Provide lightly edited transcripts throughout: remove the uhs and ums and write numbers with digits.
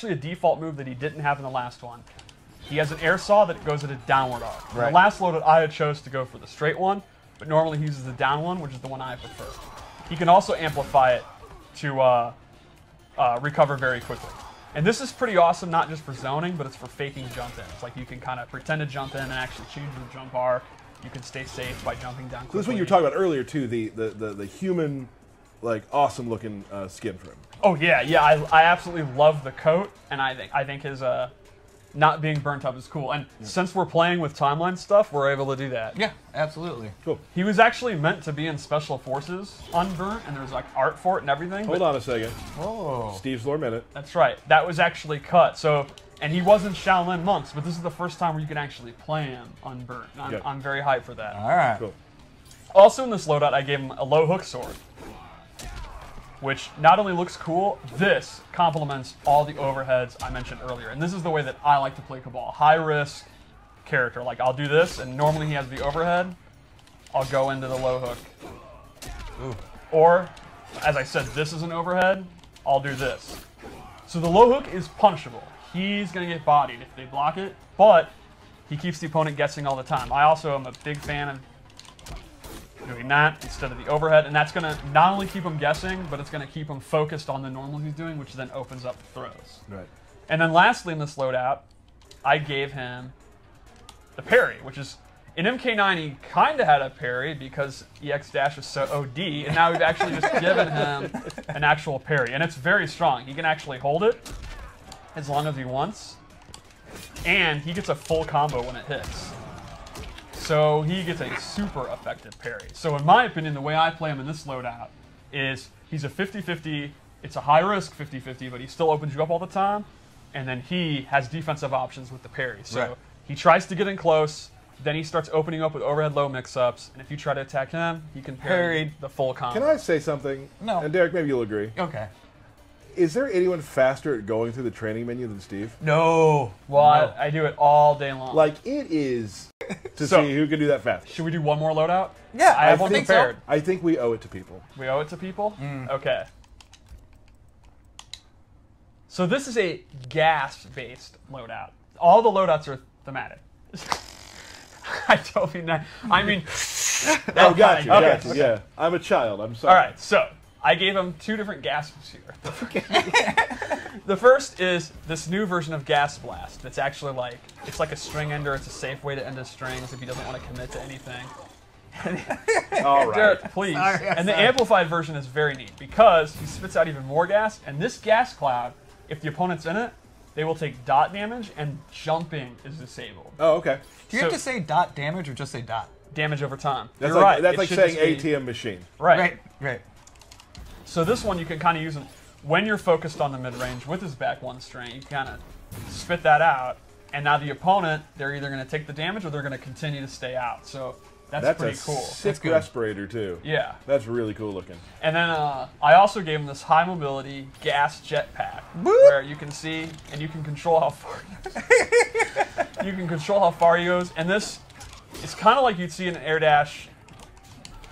actually a default move that he didn't have in the last one. He has an air saw that goes at a downward arc. Right. The last loadout I had chose to go for the straight one, but normally he uses the down one, which is the one I prefer. He can also amplify it to recover very quickly. And this is pretty awesome, not just for zoning, but it's for faking jump-ins. Like, you can kind of pretend to jump in and actually change your jump arc. You can stay safe by jumping down quickly. So this is what you were talking about earlier, too, the human, like, awesome-looking skin for him. Oh, yeah, I absolutely love the coat, and I think his not being burnt up is cool. And since we're playing with timeline stuff, we're able to do that. Yeah, absolutely. Cool. He was actually meant to be in Special Forces Unburnt, and there's like art for it and everything. Hold on a second. Oh. Steve's Lore Minute. That's right. That was actually cut. So, and he was in Shaolin Monks, but this is the first time where you can actually play him Unburnt. I'm very hyped for that. All right. Cool. Also in this loadout, I gave him a low hook sword, which not only looks cool, this complements all the overheads I mentioned earlier. And this is the way that I like to play Kabal. High risk character. Like, I'll do this, and normally he has the overhead. I'll go into the low hook. Ooh. Or, as I said, this is an overhead. I'll do this. So the low hook is punishable. He's going to get bodied if they block it, but he keeps the opponent guessing all the time. I also am a big fan of doing that instead of the overhead, and that's going to not only keep him guessing, but it's going to keep him focused on the normal he's doing, which then opens up throws. Right. And then lastly in this loadout, I gave him the parry, which is, in MK9 he kind of had a parry because EX dash was so OD, and now we've actually just given him an actual parry, and it's very strong. He can actually hold it as long as he wants, and he gets a full combo when it hits. So he gets a super effective parry. So in my opinion, the way I play him in this loadout is he's a 50-50, it's a high-risk 50-50, but he still opens you up all the time, and then he has defensive options with the parry. So right. He tries to get in close, then he starts opening up with overhead low mix-ups, and if you try to attack him, he can parry the full combo. Can I say something? No. And Derek, maybe you'll agree. Okay. Is there anyone faster at going through the training menu than Steve? No. Well, No. I do it all day long. Like, it is to So- see who can do that fast. Should we do one more loadout? Yeah, I have one think so. prepared. I think we owe it to people. We owe it to people? Okay. So this is a gas-based loadout. All the loadouts are thematic. I don't mean that. I mean... Oh, got you, Okay, got you, okay. yeah. I'm a child, I'm sorry. All right, so I gave him two different gases here. The first is this new version of Gas Blast. That's actually like, it's like a string ender. It's a safe way to end his strings if he doesn't want to commit to anything. All right. Derek, please. Sorry, and the sorry. amplified version is very neat because he spits out even more gas, and this gas cloud, if the opponent's in it, they will take dot damage, and jumping is disabled. Oh, okay. Do you have to say dot damage or just say dot? Damage over time. That's You're like, right. That's It like should saying just be- ATM machine. Right. Right. So this one you can kind of use when you're focused on the mid-range with his back one string. You kind of spit that out, and now the opponent, they're either going to take the damage or they're going to continue to stay out. So that's pretty cool. Sick good. respirator, too. Yeah. That's really cool looking. And then I also gave him this high mobility gas jetpack, where you can see and you can control how far you can control how far he goes. And this is kind of like you'd see an air dash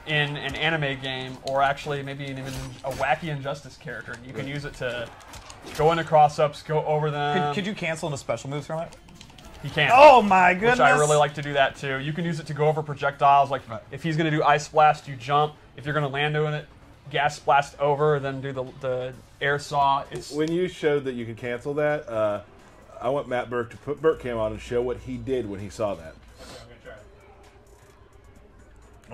in an anime game, or actually maybe even a wacky Injustice character. And you can use it to go into cross-ups, go over them. Could you cancel into special moves from it? He can. Oh my goodness! Which I really like to do that too. You can use it to go over projectiles. Like if he's going to do Ice Blast, you jump. If you're going to land on it, Gas Blast over, then do the air saw. It's When you showed that you could cancel that, I want Matt Burke to put Burke Cam on and show what he did when he saw that.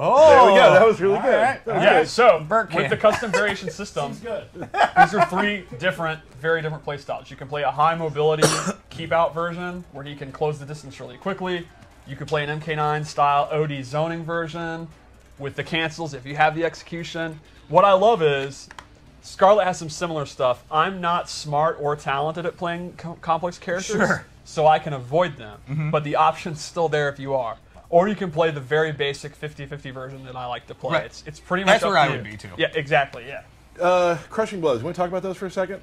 Oh, There we go. That was really all good. right. That was yeah, good. so Burke with can. the custom variation system, these are three different, very different play styles. You can play a high mobility keep out version where he can close the distance really quickly. You could play an MK9 style OD zoning version with the cancels if you have the execution. What I love is Scarlet has some similar stuff. I'm not smart or talented at playing complex characters, Sure. so I can avoid them. But the option's still there if you are. Or you can play the very basic 50-50 version that I like to play. Right. It's pretty much That's up where to I you. would be, too. Yeah, exactly, yeah. Crushing Blows. You want to talk about those for a second?